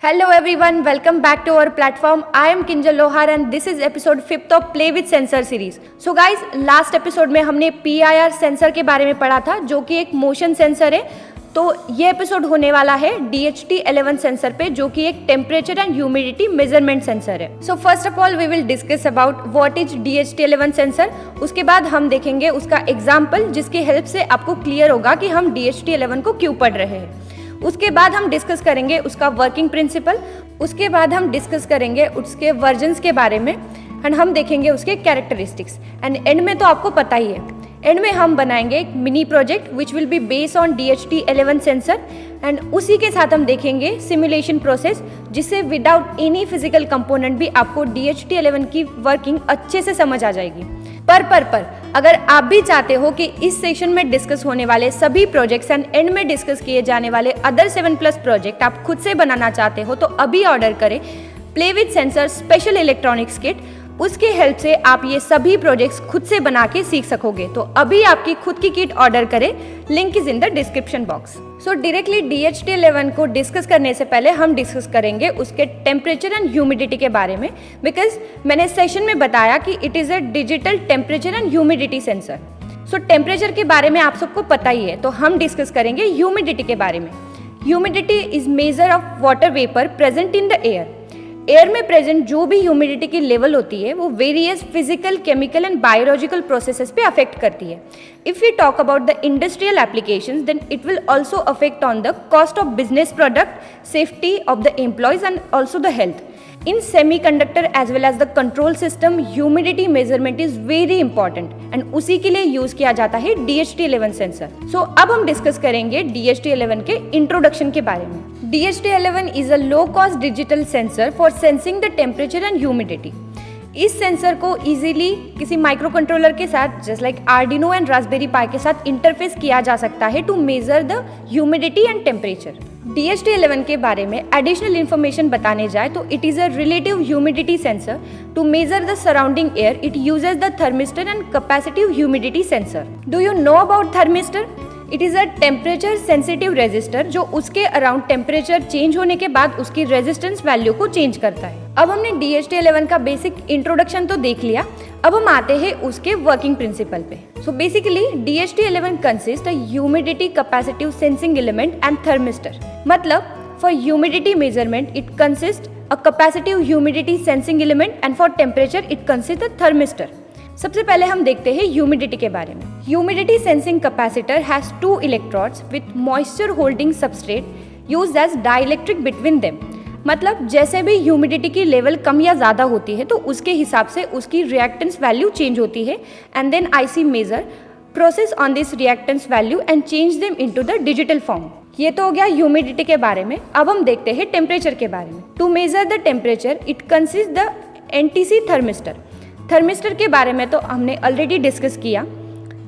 Hello everyone, welcome back to our platform. I am Kinjal Lohar and this is episode 5th of Play with Sensor series. So guys, last episode में हमने PIR sensor के बारे में पढ़ा था जो कि एक मोशन सेंसर है. तो ये एपिसोड होने वाला है DHT11 सेंसर पे जो कि एक temperature and humidity measurement sensor है. So first of all we will discuss about what is DHT11 sensor. उसके बाद हम देखेंगे उसका एग्जाम्पल जिसकी हेल्प से आपको क्लियर होगा कि हम DHT11 को क्यों पढ़ रहे हैं. उसके बाद हम डिस्कस करेंगे उसका वर्किंग प्रिंसिपल. उसके बाद हम डिस्कस करेंगे उसके वर्जन्स के बारे में एंड हम देखेंगे उसके कैरेक्टरिस्टिक्स. एंड एंड में तो आपको पता ही है, एंड में हम बनाएंगे एक mini project which will be based on DHT11 sensor and उसी के साथ हम देखेंगे सिमुलेशन प्रोसेस जिससे विदाउट एनी फिजिकल कंपोनेंट भी आपको DHT11 की वर्किंग अच्छे से समझ आ जाएगी. पर अगर आप भी चाहते हो कि इस सेशन में डिस्कस होने वाले सभी प्रोजेक्ट्स एंड एंड में डिस्कस किए जाने वाले अदर 7+ प्रोजेक्ट आप खुद से बनाना चाहते हो तो अभी ऑर्डर करें play with sensor special electronics kit. उसके हेल्प से आप ये सभी प्रोजेक्ट्स खुद से बना के सीख सकोगे. तो अभी आपकी खुद की किट ऑर्डर करें, link is in the description box. So directly DHT11 को डिस्कस करने से पहले हम डिस्कस करेंगे उसके टेम्परेचर एंड ह्यूमिडिटी के बारे में, बिकॉज मैंने सेशन में बताया कि it is a digital temperature and humidity sensor. So temperature के बारे में आप सबको पता ही है, तो हम डिस्कस करेंगे ह्यूमिडिटी के बारे में. Humidity is measure of water vapour present in the air. Air में प्रेजेंट जो भी ह्यूमिडिटी की लेवल होती है वो various physical, chemical and biological processes पे अफेक्ट करती है. If we talk about the industrial applications then it will also affect on the cost of business product, safety of the employees and also the health. In semiconductor as well as the control system, humidity measurement is very important and उसी के लिए use किया जाता है DHT11 sensor. सो अब हम discuss करेंगे DHT11 के इंट्रोडक्शन के बारे में. DHT11 is a low cost digital sensor for sensing the temperature and humidity. इस सेंसर को इजीली किसी माइक्रो कंट्रोलर के साथ just like Arduino and Raspberry Pi के साथ इंटरफेस किया जा सकता है to measure the humidity and temperature. DHT11 के बारे में एडिशनल इन्फॉर्मेशन बताने जाए तो it is a relative humidity sensor. To measure the surrounding air it uses the thermistor and capacitive humidity sensor. Do you know about thermistor? It is a temperature sensitive resistor जो उसके around temperature change होने के बाद उसकी resistance value को change करता है. अब हमने DHT11 का बेसिक इंट्रोडक्शन तो देख लिया, अब हम आते हैं उसके वर्किंग प्रिंसिपल पे. So basically DHT11 consist a humidity capacitive sensing element and thermistor. मतलब for humidity measurement it consist a capacitive humidity sensing element and for temperature it consist a thermistor. सबसे पहले हम देखते हैं ह्यूमिडिटी के बारे में. Humidity sensing capacitor has 2 electrodes with moisture holding substrate used as dielectric between them. मतलब जैसे भी ह्यूमिडिटी की लेवल कम या ज़्यादा होती है तो उसके हिसाब से उसकी रिएक्टेंस वैल्यू चेंज होती है and then IC measure process on this reactance value and change them into the digital form. ये तो हो गया ह्यूमिडिटी के बारे में. अब हम देखते हैं टेम्परेचर के बारे में. To measure the temperature it consist the NTC thermistor. Thermistor के बारे में तो हमने ऑलरेडी डिस्कस किया.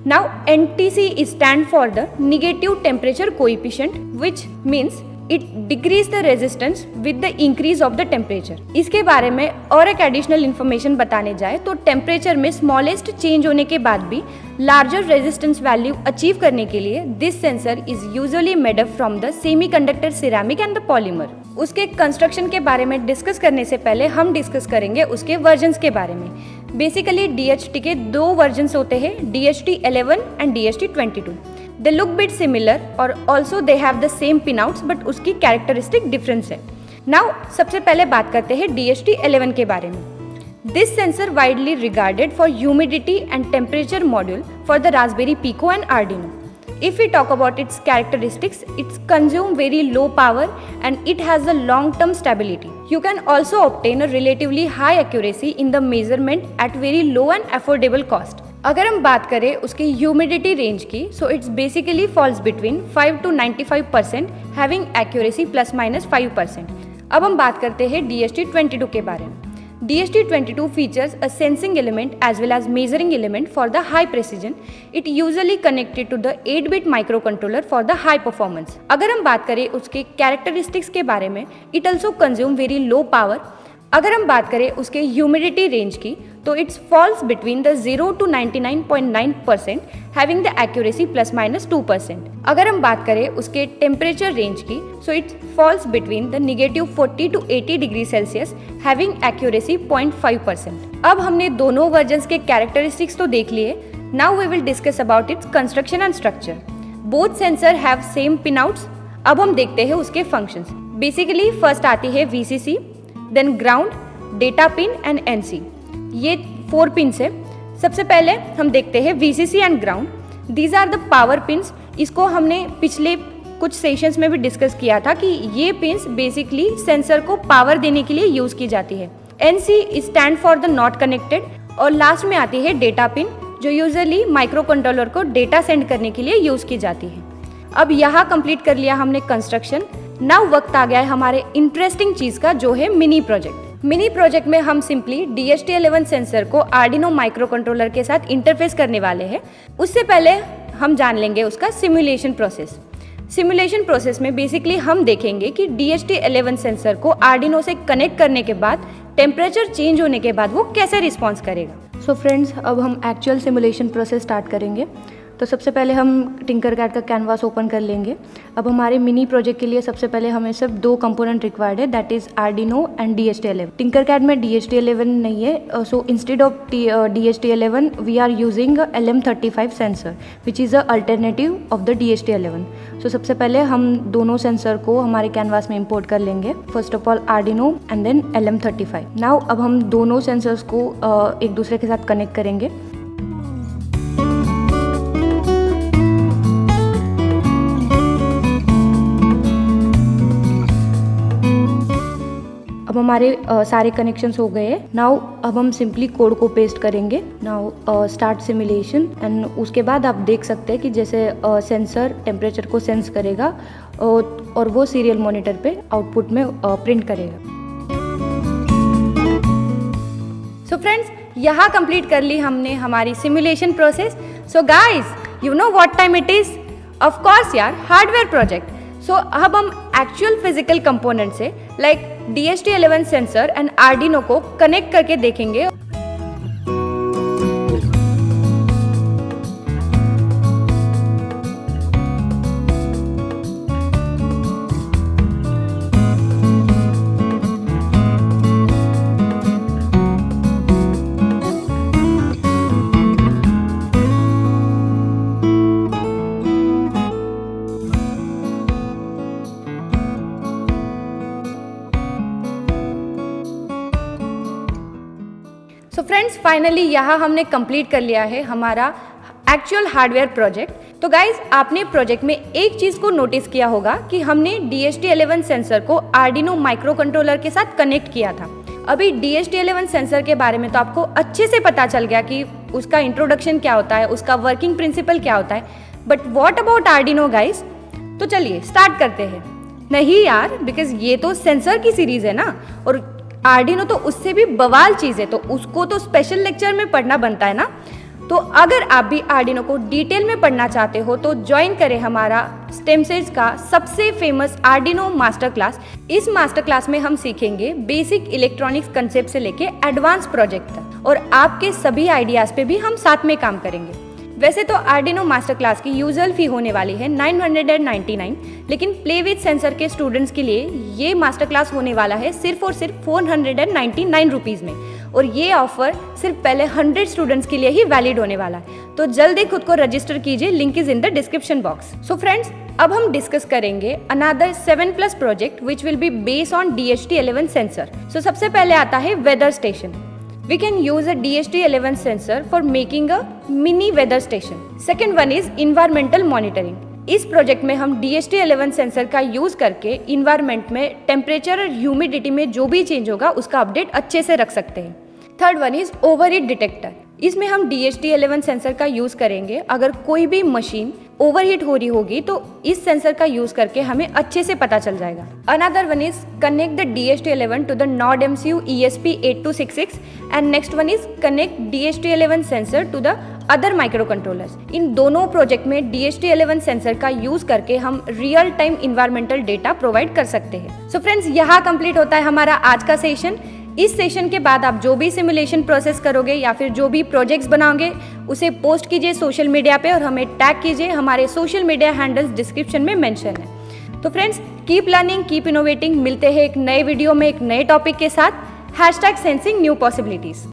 Now NTC stand for the negative temperature coefficient which means it decrease the resistance with the increase of the temperature. इसके बारे में और एक एडिशनल इन्फॉर्मेशन बताने जाए तो टेम्परेचर में स्मॉलेस्ट चेंज होने के बाद भी लार्जर रेजिस्टेंस वैल्यू अचीव करने के लिए this sensor is usually made up from the semiconductor, ceramic and the polymer. उसके कंस्ट्रक्शन के बारे में डिस्कस करने से पहले हम डिस्कस करेंगे उसके वर्जन्स के बारे में. बेसिकली DHT के 2 वर्जन्स होते हैं, DHT11 and DHT22. They look bit similar और also they have the same pinouts but उसकी कैरेक्टरिस्टिक डिफरेंस है. Now सबसे पहले बात करते हैं DHT11 के बारे में. This sensor widely regarded for humidity and temperature module for the Raspberry Pico and Arduino. If we talk about its characteristics, it's consume very low power and it has a long-term stability. You can also obtain a relatively high accuracy in the measurement at very low and affordable cost. अगर हम बात करें उसकी humidity range की so it's basically falls between 5 to 95% having accuracy ±5%. अब हम बात करते हैं DHT22 के बारे में. DHT22 features a sensing element as well as measuring element for the high precision. It usually connected to the 8-bit microcontroller for the high performance. अगर हम बात करें उसके कैरेक्टरिस्टिक्स के बारे में, it also consume very low power. अगर हम बात करें उसके ह्यूमिडिटी रेंज की तो it's falls between the 0 to 99.9%, having the accuracy ±2%। अगर हम बात करें उसके टेम्परेचर रेंज की, so it's falls between the -40 to 80 degree Celsius, having accuracy 0.5%। अब हमने दोनों वर्जन्स के कैरेक्टरिस्टिक्स तो देख लिए। Now we will discuss about its construction and structure. Both sensor have same pin outs. अब हम देखते हैं उसके फंक्शंस। बेसिकली फर्स्ट आती है VCC, then ground, data pin and NC। ये 4 पिन्स है। सबसे पहले हम देखते हैं VCC and ground. These are the power pins. इसको हमने पिछले कुछ सेशंस में भी डिस्कस किया था कि ये पिन्स बेसिकली सेंसर को पावर देने के लिए यूज की जाती है। NC stand for the not connected. और लास्ट में आती है डेटा पिन, जो यूजुअली माइक्रो कंट्रोलर को डेटा सेंड करने के लिए यूज की जाती है। अब यहाँ कंप्लीट कर लिया हमने कंस्ट्रक्शन। नाउ वक्त आ गया है हमारे इंटरेस्टिंग चीज का, जो है मिनी प्रोजेक्ट। मिनी प्रोजेक्ट में हम सिंपली DHT11 सेंसर को आर्डिनो माइक्रो कंट्रोलर के साथ इंटरफेस करने वाले हैं। उससे पहले हम जान लेंगे उसका सिमुलेशन प्रोसेस। सिमुलेशन प्रोसेस में बेसिकली हम देखेंगे कि DHT11 सेंसर को आर्डिनो से कनेक्ट करने के बाद टेम्परेचर चेंज होने के बाद वो कैसे रिस्पॉन्स करेगा। सो फ्रेंड्स, अब हम एक्चुअल सिमुलेशन प्रोसेस स्टार्ट करेंगे। तो सबसे पहले हम टिंकरकैड का कैनवास ओपन कर लेंगे। अब हमारे मिनी प्रोजेक्ट के लिए सबसे पहले हमें सिर्फ 2 कंपोनेंट रिक्वायर्ड है, that is Arduino and DHT11। Tinkercad में DHT11 नहीं है, so instead of DHT11 we are using LM35 sensor which is a alternative of the DHT11। सो सबसे पहले हम दोनों सेंसर को हमारे कैनवास में इंपोर्ट कर लेंगे। First of all Arduino and then LM35। Now अब हम दोनों सेंसर्स को एक दूसरे के साथ कनेक्ट करेंगे। अब हमारे सारे कनेक्शंस हो गए हैं। नाउ अब हम सिंपली कोड को पेस्ट करेंगे। नाउ स्टार्ट सिमुलेशन एंड उसके बाद आप देख सकते हैं कि जैसे सेंसर टेम्परेचर को सेंस करेगा और वो सीरियल मॉनिटर पे आउटपुट में प्रिंट करेगा। सो फ्रेंड्स, यहाँ कंप्लीट कर ली हमने हमारी simulation process. So guys, you know what time it is? Of course यार, हार्डवेयर प्रोजेक्ट। सो अब हम एक्चुअल फिजिकल कंपोनेंट से like DHT11 sensor and Arduino को कनेक्ट करके देखेंगे। सो फ्रेंड्स, फाइनली यहाँ हमने कंप्लीट कर लिया है हमारा एक्चुअल हार्डवेयर प्रोजेक्ट। तो गाइज, आपने प्रोजेक्ट में एक चीज़ को नोटिस किया होगा कि हमने DHT11 सेंसर को आर्डिनो माइक्रो कंट्रोलर के साथ कनेक्ट किया था। अभी DHT11 सेंसर के बारे में तो आपको अच्छे से पता चल गया कि उसका इंट्रोडक्शन क्या होता है, उसका वर्किंग प्रिंसिपल क्या होता है। But what about Arduino guys? तो चलिए स्टार्ट करते हैं। नहीं यार, बिकॉज ये तो सेंसर की सीरीज है ना, और आर्डिनो तो उससे भी बवाल चीज़ है, तो उसको तो स्पेशल लेक्चर में पढ़ना बनता है ना। तो अगर आप भी आर्डिनो को डिटेल में पढ़ना चाहते हो तो ज्वाइन करें हमारा स्टेमसेज का सबसे फेमस आर्डिनो मास्टर क्लास। इस मास्टर क्लास में हम सीखेंगे बेसिक इलेक्ट्रॉनिक्स कंसेप्ट से लेके एडवांस प्रोजेक्ट तक, और आपके सभी आइडियाज़ पे भी हम साथ में काम करेंगे। वैसे तो आर्डिनो मास्टर क्लास की यूजुअल फी होने वाली है 999, लेकिन प्ले विद सेंसर के स्टूडेंट्स के लिए ये मास्टर क्लास होने वाला है सिर्फ और सिर्फ 499 रुपीज़ में, और ये ऑफर सिर्फ पहले 100 स्टूडेंट्स के लिए ही वैलिड होने वाला है। तो जल्दी खुद को रजिस्टर कीजिए, link is in the description box. So friends, अब हम डिस्कस करेंगे another 7+ project which will be based on DHT11 sensor. So सबसे पहले आता है weather station. We can use a DHT11 sensor for making a mini weather station. Second one is environmental monitoring. इस project में हम DHT11 sensor का use करके environment में टेम्परेचर और ह्यूमिडिटी में जो भी चेंज होगा उसका अपडेट अच्छे से रख सकते हैं। Third one is overheat detector. इसमें हम DHT11 सेंसर का यूज करेंगे। अगर कोई भी मशीन ओवरहीट हो रही होगी तो इस सेंसर का यूज करके हमें अच्छे से पता चल जाएगा। Another one is connect the DHT11 to the node MCU ESP8266 and next one is connect DHT11 sensor to the other micro controllers. इन दोनों प्रोजेक्ट में DHT11 सेंसर का यूज करके हम real time environmental data provide कर सकते हैं। So friends, यहाँ कंप्लीट होता है हमारा आज का सेशन। इस सेशन के बाद आप जो भी सिमुलेशन प्रोसेस करोगे या फिर जो भी प्रोजेक्ट्स बनाओगे उसे पोस्ट कीजिए सोशल मीडिया पे और हमें टैग कीजिए। हमारे सोशल मीडिया हैंडल्स डिस्क्रिप्शन में मेंशन है। तो friends, keep learning, keep innovating. मिलते हैं एक नए वीडियो में एक नए टॉपिक के साथ। #Sensing new possibilities.